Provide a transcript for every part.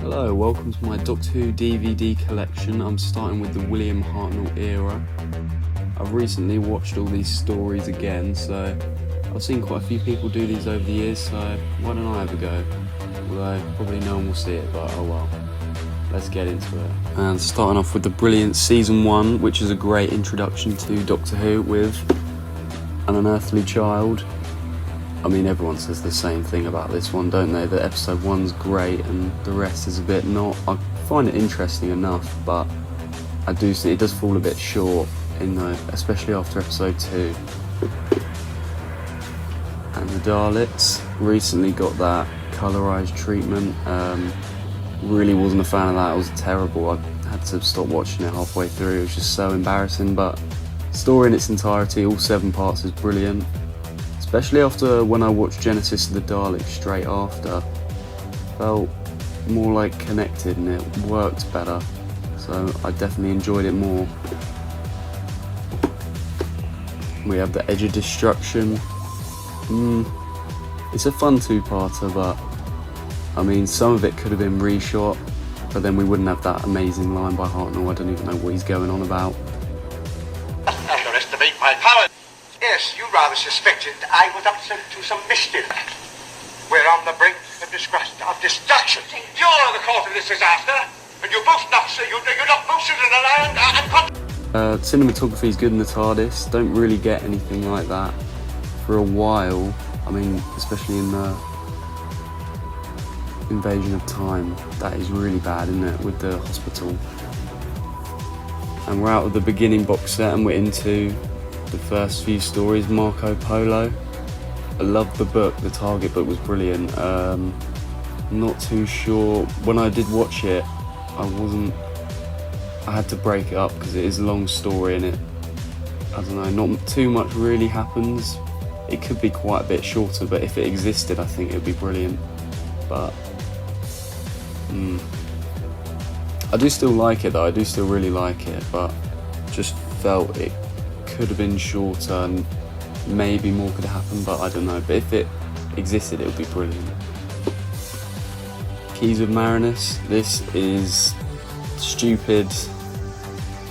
Hello, welcome to my Doctor Who DVD collection. I'm starting with the William Hartnell era. I've recently watched all these stories again, so I've seen quite a few people do these over the years, so why don't I have a go? Although probably no one will see it, but oh well. Let's get into it. And starting off with the brilliant Season 1, which is a great introduction to Doctor Who with an unearthly child. I mean, everyone says the same thing about this one, don't they? That episode 1's great and the rest is a bit not. I find it interesting enough, but I do see it does fall a bit short, especially after episode 2. And the Daleks recently got that colorized treatment. Really wasn't a fan of that. It was terrible. I had to stop watching it halfway through. It was just so embarrassing, but the story in its entirety, all 7 parts, is brilliant. Especially after when I watched Genesis of the Daleks straight after. Felt more like connected and it worked better. So I definitely enjoyed it more. We have the Edge of Destruction. It's a fun 2-parter, but I mean, some of it could have been reshot, but then we wouldn't have that amazing line by Hartnell. I don't even know what he's going on about. Underestimate my power. Yes, you rather suspected I was up to some mischief. We're on the brink of destruction. You're the cause of this disaster, and you're both nuts. You're not boosted in the land. Cinematography is good in the TARDIS. Don't really get anything like that for a while. I mean, especially in the Invasion of Time. That is really bad, isn't it, with the hospital. And we're out of the beginning box set and we're into the first few stories. Marco Polo. I loved the book. The Target book was brilliant. Not too sure. When I did watch it, I had to break it up because it is a long story and I don't know, not too much really happens. It could be quite a bit shorter, but if it existed, I think it would be brilliant. But I do still like it though. I do still really like it, but just felt it could have been shorter and maybe more could have happened, but I don't know. But if it existed, it would be brilliant. Keys of Marinus. This is stupid.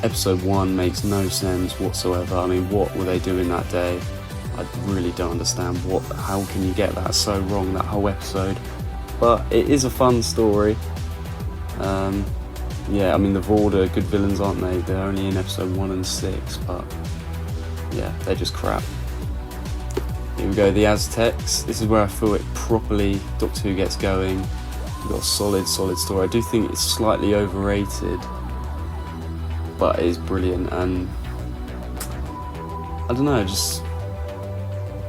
Episode 1 makes no sense whatsoever. I mean, what were they doing that day? I really don't understand how can you get that so wrong, that whole episode. But it is a fun story. Yeah, I mean, the Vorder, good villains, aren't they? They're only in episode 1 and 6, but yeah, they're just crap. Here we go, the Aztecs. This is where I feel it properly, Doctor Who gets going. We've got a solid story. I do think it's slightly overrated, but it is brilliant, and I don't know,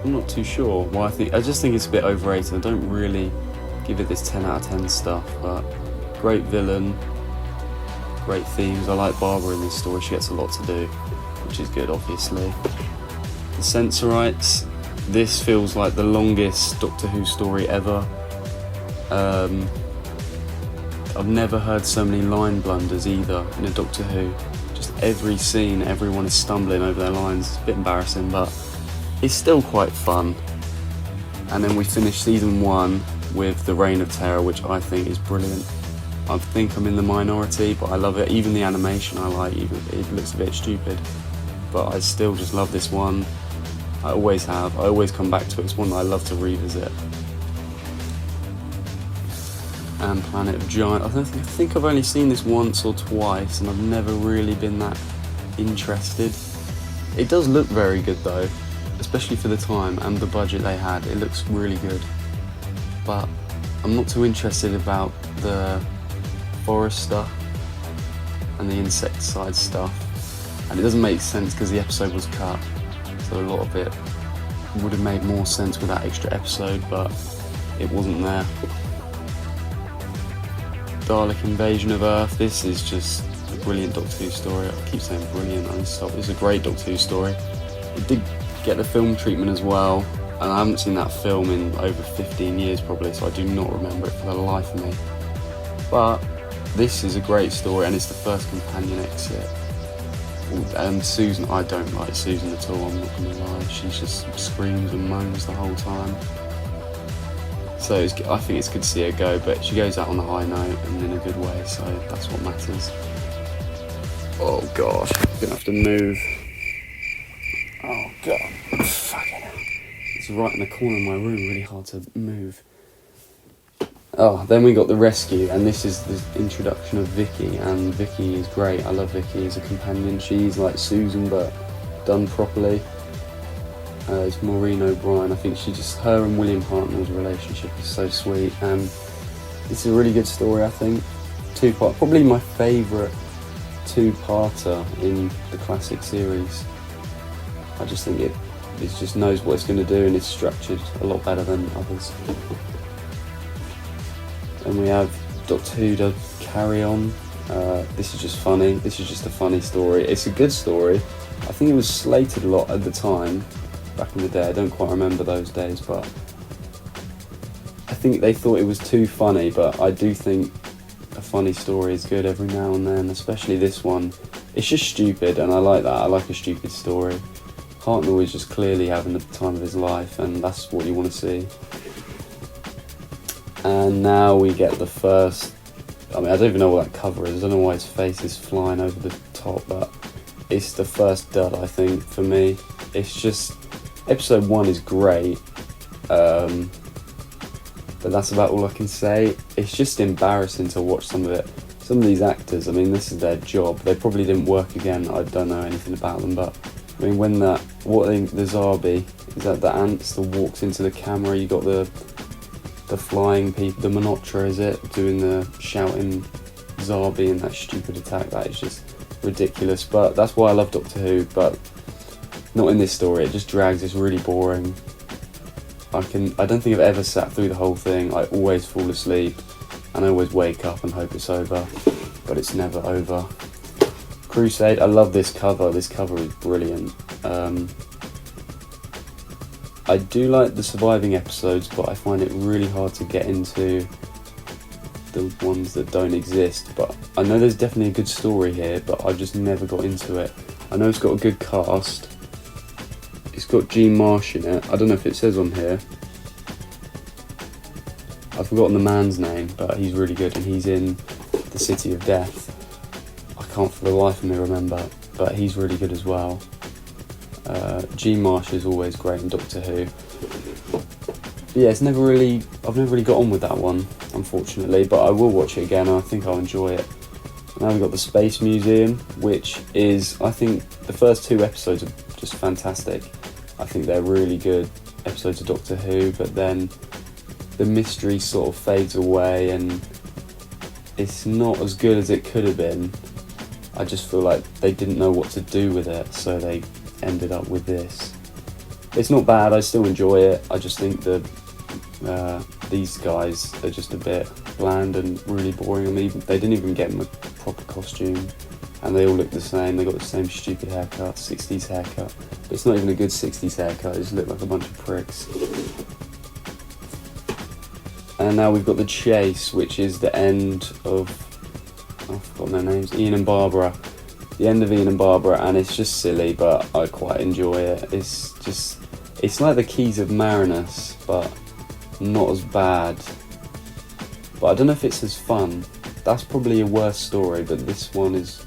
I'm not too sure why I just think it's a bit overrated. I don't really give it this 10 out of 10 stuff, but great villain, great themes. I like Barbara in this story. She gets a lot to do, which is good, obviously. The Sensorites. This feels like the longest Doctor Who story ever. I've never heard so many line blunders either in a Doctor Who. Just every scene, everyone is stumbling over their lines. It's a bit embarrassing, but it's still quite fun. And then we finish Season 1 with the Reign of Terror, which I think is brilliant. I think I'm in the minority, but I love it. Even the animation I like, even it looks a bit stupid, but I still just love this one. I always have. I always come back to it. It's one that I love to revisit. And Planet of Giants. I think I've only seen this once or twice, and I've never really been that interested. It does look very good though, especially for the time and the budget they had. It looks really good, but I'm not too interested about the forest stuff and the insecticide stuff, and it doesn't make sense because the episode was cut, so a lot of it would have made more sense with that extra episode, but it wasn't there. Dalek Invasion of Earth. This is just a brilliant Doctor Who story. I keep saying brilliant, I need to stop. It's a great Doctor Who story. It did get the film treatment as well, and I haven't seen that film in over 15 years probably, so I do not remember it for the life of me. But this is a great story, and it's the first companion exit. And Susan, I don't like Susan at all, I'm not going to lie. She just screams and moans the whole time. So I think it's good to see her go, but she goes out on a high note and in a good way, so that's what matters. Oh gosh, I'm gonna have to move. Oh god, fucking hell. It's right in the corner of my room, really hard to move. Oh, then we got the rescue, and this is the introduction of Vicky, and Vicky is great. I love Vicky as a companion. She's like Susan, but done properly. It's Maureen O'Brien. I think her and William Hartnell's relationship is so sweet, and it's a really good story, I think. Two-part, probably my favourite two-parter in the classic series. I just think it just knows what it's going to do, and it's structured a lot better than others. And we have Doctor Who to carry on. This is just funny. This is just a funny story. It's a good story. I think it was slated a lot at the time, back in the day. I don't quite remember those days, but I think they thought it was too funny, but I do think a funny story is good every now and then, especially this one. It's just stupid, and I like that. I like a stupid story. Hartnell is just clearly having the time of his life, and that's what you want to see. And now we get the first, I don't even know what that cover is. I don't know why his face is flying over the top, but it's the first dud, I think, for me. It's just, episode 1 is great, but that's about all I can say. It's just embarrassing to watch some of it. Some of these actors, this is their job. They probably didn't work again. I don't know anything about them, but when the Zarbi, is that the ants that walks into the camera, you got the flying people, the Monotra, is it, doing the shouting Zarbi and that stupid attack. That is just ridiculous, but that's why I love Doctor Who, but not in this story. It just drags. It's really boring. I don't think I've ever sat through the whole thing. I always fall asleep, and I always wake up and hope it's over, but it's never over. Crusade, I love this cover. This cover is brilliant. I do like the surviving episodes, but I find it really hard to get into the ones that don't exist. But I know there's definitely a good story here, but I've just never got into it. I know it's got a good cast. It's got Gene Marsh in it. I don't know if it says on here. I've forgotten the man's name, but he's really good, and he's in The City of Death. I can't for the life of me remember, but he's really good as well. Gene Marsh is always great in Doctor Who. But yeah, I've never really got on with that one, unfortunately, but I will watch it again, and I think I'll enjoy it. Now we've got the Space Museum, which is, I think, the first 2 episodes are just fantastic. I think they're really good episodes of Doctor Who, but then the mystery sort of fades away, and it's not as good as it could have been. I just feel like they didn't know what to do with it, so they ended up with this. It's not bad, I still enjoy it. I just think these guys are just a bit bland and really boring. They didn't even get them a proper costume, and they all look the same. They got the same stupid haircut, 60s haircut. But it's not even a good 60s haircut, they just look like a bunch of pricks. And now we've got The Chase, which is the end of, I've forgotten their names, Ian and Barbara. The end of Ian and Barbara, and it's just silly, but I quite enjoy it. It's like the Keys of Marinus, but not as bad. But I don't know if it's as fun. That's probably a worse story, but this one is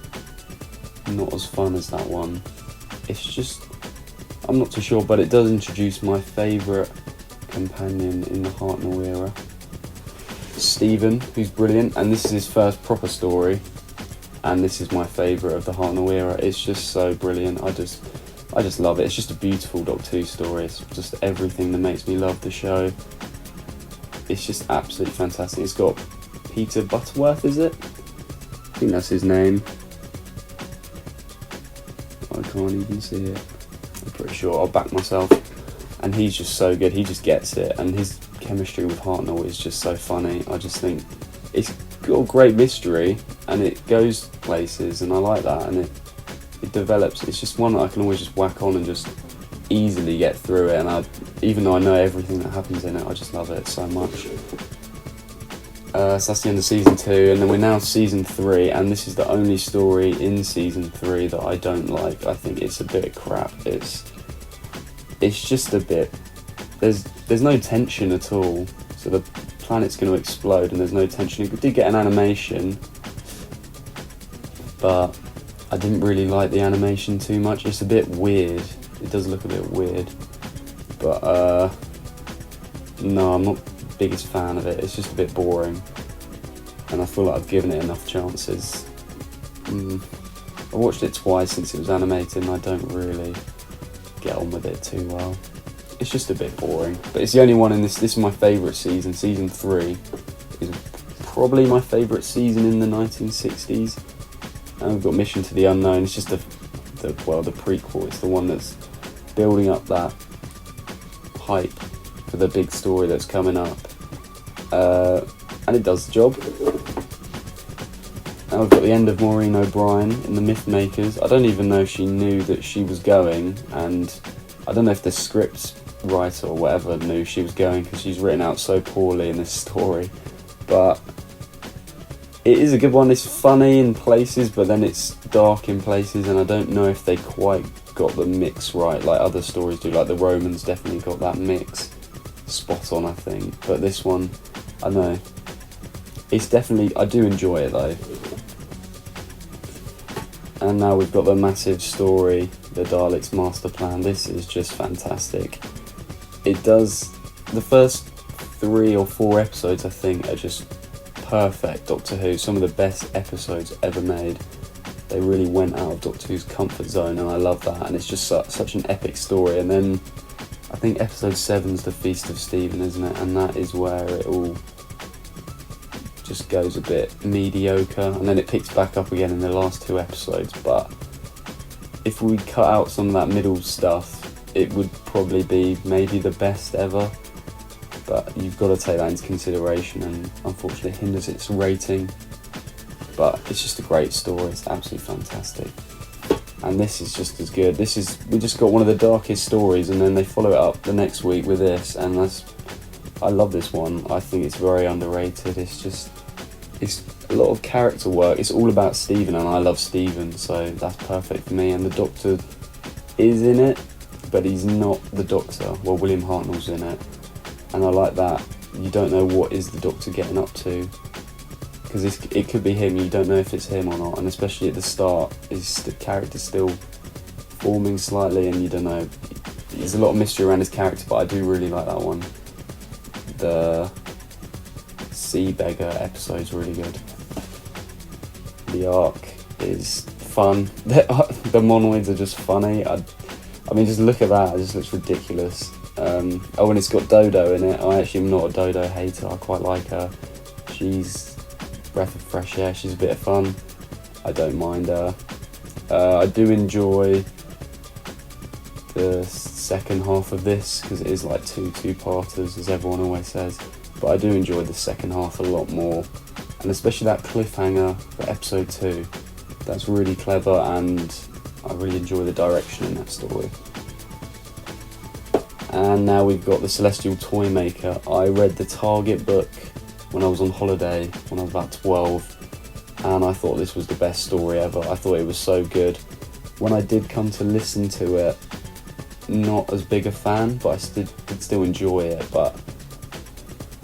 not as fun as that one. It's just, I'm not too sure, but it does introduce my favourite companion in the Hartnell era, Stephen, who's brilliant, and this is his first proper story, and this is my favourite of the Hartnell era. It's just so brilliant. I just love it. It's just a beautiful Doctor Who story. It's just everything that makes me love the show. It's just absolutely fantastic. It's got Peter Butterworth, is it? I think that's his name. I can't even see it. I'm pretty sure. I'll back myself. And he's just so good. He just gets it, and his chemistry with Hartnell is just so funny. I just think it's got a great mystery, and it goes places, and I like that, and it develops. It's just one that I can always just whack on and just easily get through it, and even though I know everything that happens in it, I just love it so much. So that's the end of season 2, and then we're now season 3, and this is the only story in season 3 that I don't like. I think it's a bit crap. It's just a bit, there's no tension at all. so the planet's going to explode and there's no tension. It did get an animation, but I didn't really like the animation too much. It's a bit weird. It does look a bit weird, but no, I'm not the biggest fan of it. It's just a bit boring, and I feel like I've given it enough chances. I watched it twice since it was animated, and I don't really get on with it too well. It's just a bit boring, but it's the only one in this. This is my favourite season. Season 3 is probably my favourite season in the 1960s. And we've got Mission to the Unknown. It's just the prequel. It's the one that's building up that hype for the big story that's coming up, and it does the job. And we've got the end of Maureen O'Brien in The Mythmakers. I don't even know if she knew that she was going, and I don't know if the script writer or whatever knew she was going, because she's written out so poorly in this story. But it is a good one. It's funny in places, but then it's dark in places, and I don't know if they quite got the mix right like other stories do. Like the Romans definitely got that mix spot on, I think. But this one, I don't know. It's definitely, I do enjoy it though. And now we've got the massive story, the Daleks' master plan. This is just fantastic. It does, the first 3 or 4 episodes I think are just perfect Doctor Who, some of the best episodes ever made. They really went out of Doctor Who's comfort zone, and I love that, and it's just such an epic story. And then I think episode 7's the Feast of Stephen, isn't it? And that is where it all just goes a bit mediocre, and then it picks back up again in the last 2 episodes. But if we cut out some of that middle stuff, it would probably be maybe the best ever. But you've got to take that into consideration, and unfortunately it hinders its rating. But it's just a great story. It's absolutely fantastic, and this is just as good. We just got one of the darkest stories, and then they follow it up the next week with this, and I love this one. I think it's very underrated. It's a lot of character work. It's all about Stephen, and I love Stephen, so that's perfect for me. And the Doctor is in it, but he's not the Doctor. Well, William Hartnell's in it, and I like that. You don't know what is the Doctor getting up to, because it could be him. You don't know if it's him or not, and especially at the start, the character's still forming slightly, and you don't know. There's a lot of mystery around his character, but I do really like that one. The Sea Beggar episode's really good. The Ark is fun. The monoids are just funny. I mean, just look at that. It just looks ridiculous. And it's got Dodo in it. I actually am not a Dodo hater. I quite like her. She's breath of fresh air. She's a bit of fun. I don't mind her. I do enjoy the second half of this, because it is like two-parters, as everyone always says. But I do enjoy the second half a lot more, and especially that cliffhanger for episode 2. That's really clever, and I really enjoy the direction in that story. And now we've got the Celestial Toymaker. I read the Target book when I was on holiday when I was about 12, and I thought this was the best story ever. I thought it was so good. When I did come to listen to it, not as big a fan, but I did still enjoy it. But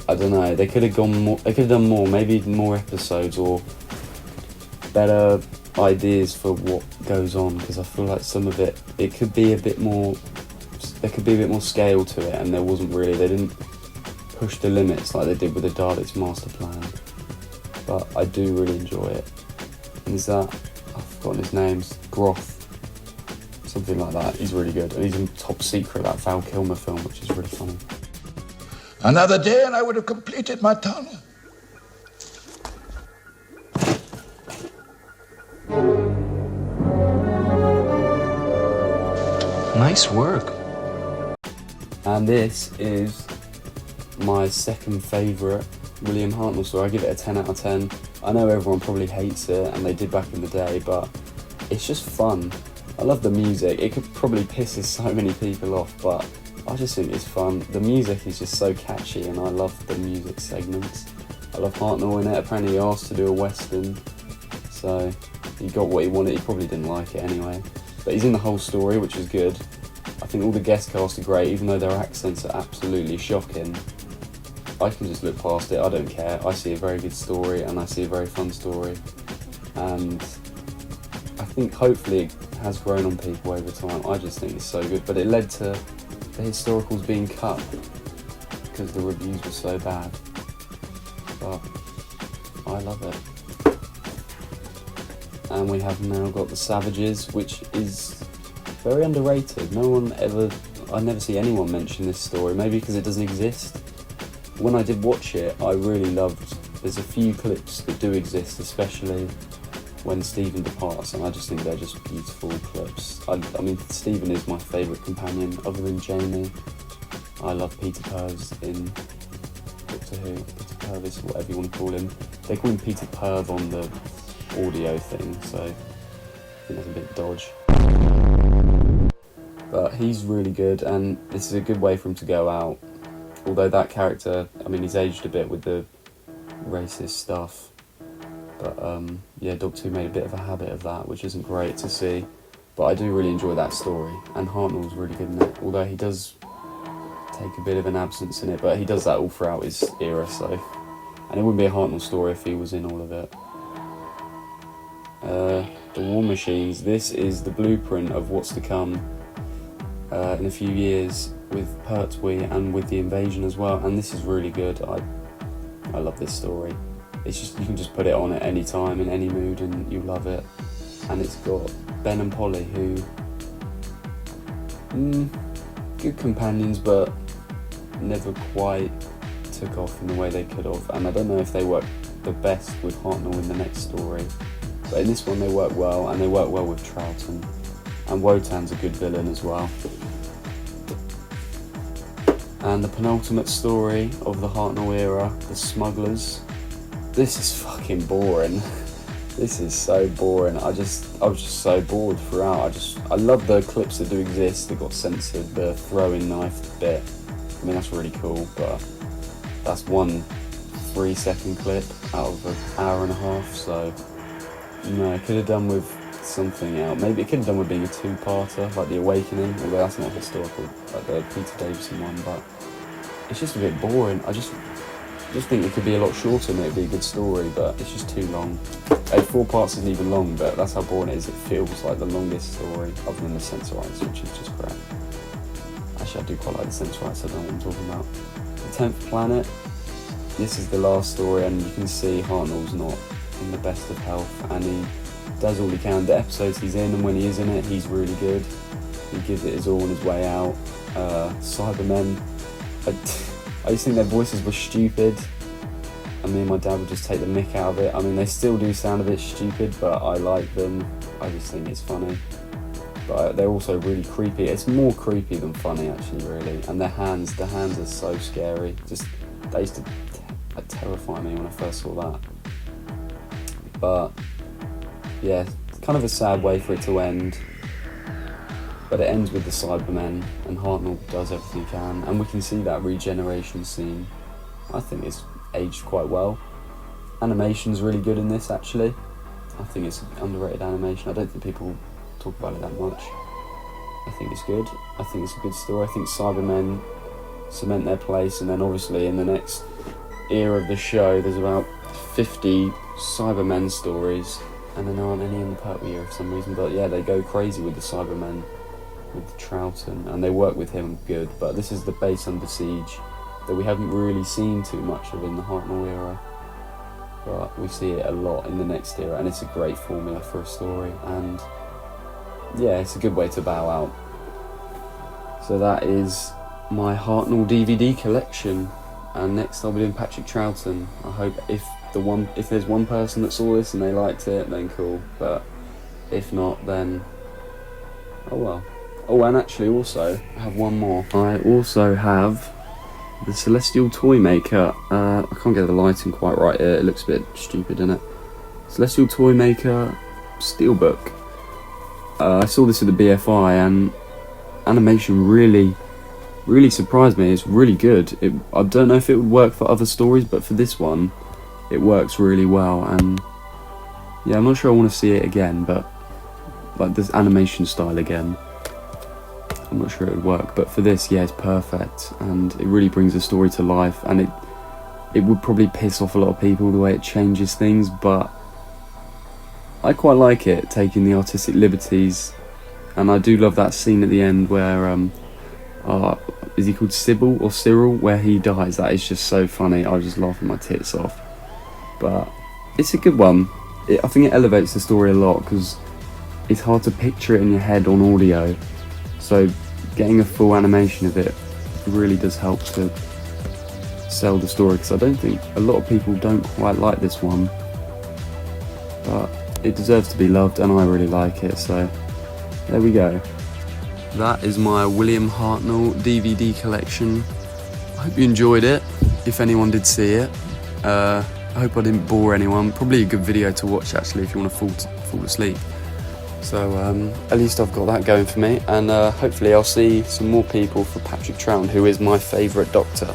I don't know, they could have gone more. They could have done more, maybe more episodes or better ideas for what goes on, because I feel like some of it could be a bit more. There could be a bit more scale to it, and there wasn't really. They didn't push the limits like they did with the Daleks master plan. But I do really enjoy it. And is that, I've forgotten his name, Groth, something like that. He's really good, and he's in Top Secret, that Val Kilmer film, which is really funny. Another day and I would have completed my tunnel. Nice work. And this is my second favourite William Hartnell story. I give it a 10 out of 10. I know everyone probably hates it, and they did back in the day, but it's just fun. I love the music. It could probably pisses so many people off, but I just think it's fun. The music is just so catchy, and I love the music segments. I love Hartnell in it. Apparently he asked to do a western, so he got what he wanted. He probably didn't like it anyway, but he's in the whole story, which is good. I think all the guest cast are great, even though their accents are absolutely shocking. I can just look past it. I don't care. I see a very good story, and I see a very fun story, and I think hopefully it has grown on people over time. I just think it's so good, but it led to the historicals being cut because the reviews were so bad. But I love it. And we have now got the Savages, which is very underrated. I never see anyone mention this story, maybe because it doesn't exist. When I did watch it, I really loved, there's a few clips that do exist, especially when Stephen departs, and I just think they're just beautiful clips. I mean, Stephen is my favourite companion, other than Jamie. I love Peter Purves in Doctor Who, Peter Purvis, whatever you want to call him. They call him Peter Purve on the audio thing, so I think that's a bit dodge. But he's really good, and this is a good way for him to go out. Although that character, I mean, he's aged a bit with the racist stuff. But yeah, Doctor Who made a bit of a habit of that, which isn't great to see. But I do really enjoy that story, and Hartnell's really good in it. Although he does take a bit of an absence in it, but he does that all throughout his era, so... And it wouldn't be a Hartnell story if he was in all of it. The War Machines. This is the blueprint of what's to come in a few years with Pertwee and with the invasion as well, and this is really good. I love this story. It's just, you can just put it on at any time in any mood and you love it. And it's got Ben and Polly, who good companions, but never quite took off in the way they could have. And I don't know if they work the best with Hartnell in the next story, but in this one they work well, and they work well with Troughton. And Wotan's a good villain as well. And the penultimate story of the Hartnell era, The Smugglers. This is fucking boring. This is so boring. I was just so bored throughout. I love the clips that do exist that got censored, the throwing knife bit. I mean, that's really cool, but that's one 3-second clip out of an hour and a half, so no, it could have done with something else. Maybe it could have done with being a two-parter, like The Awakening, although that's not historical, like the Peter Davison one, but it's just a bit boring. I just think it could be a lot shorter and it'd be a good story, but it's just too long. 4 parts isn't even long, but that's how boring it is. It feels like the longest story, other than the Sensorites, which is just crap. Actually, I do quite like the Sensorites, I don't know what I'm talking about. The 10th Planet. This is the last story, and you can see Hartnell's not in the best of health, and he does all he can. The episodes he's in, and when he is in it, he's really good. He gives it his all on his way out. Cybermen, I used to think their voices were stupid, and me and my dad would just take the mick out of it. I mean, they still do sound a bit stupid, but I like them. I just think it's funny. But they're also really creepy. It's more creepy than funny, actually, really. And the hands are so scary. They used to terrify me when I first saw that. But yeah, it's kind of a sad way for it to end. But it ends with the Cybermen, and Hartnell does everything he can, and we can see that regeneration scene. I think it's aged quite well. Animation's really good in this, actually. I think it's underrated animation. I don't think people talk about it that much. I think it's good. I think it's a good story. I think Cybermen cement their place, and then obviously in the next era of the show, there's about 50 Cybermen stories, and there aren't any in the Pertwee era for some reason. But yeah, they go crazy with the Cybermen, with Troughton, and they work with him good. But this is the base under siege that we haven't really seen too much of in the Hartnell era, but we see it a lot in the next era, and it's a great formula for a story, and yeah, it's a good way to bow out. So that is my Hartnell DVD collection, and next I'll be doing Patrick Troughton. I hope if there's one person that saw this and they liked it, then cool, but if not, then oh well. Oh, and actually also, I have one more. I also have the Celestial Toymaker. I can't get the lighting quite right here, it looks a bit stupid, doesn't it? Celestial Toymaker Steelbook. I saw this at the BFI, and animation really surprised me. It's really good. I don't know if it would work for other stories, but for this one, it works really well, and yeah, I'm not sure I want to see it again, but like this animation style again, I'm not sure it would work, but for this, yeah, it's perfect, and it really brings the story to life, and it would probably piss off a lot of people the way it changes things, but I quite like it, taking the artistic liberties. And I do love that scene at the end where is he called Sybil or Cyril, where he dies. That is just so funny. I was just laughing my tits off. But it's a good one. I think it elevates the story a lot because it's hard to picture it in your head on audio, so getting a full animation of it really does help to sell the story, because I don't think a lot of people don't quite like this one, but it deserves to be loved and I really like it, so there we go. That is my William Hartnell DVD collection. I hope you enjoyed it, if anyone did see it. I hope I didn't bore anyone. Probably a good video to watch actually if you want to fall asleep. So at least I've got that going for me, and hopefully I'll see some more people for Patrick Troughton, who is my favourite Doctor.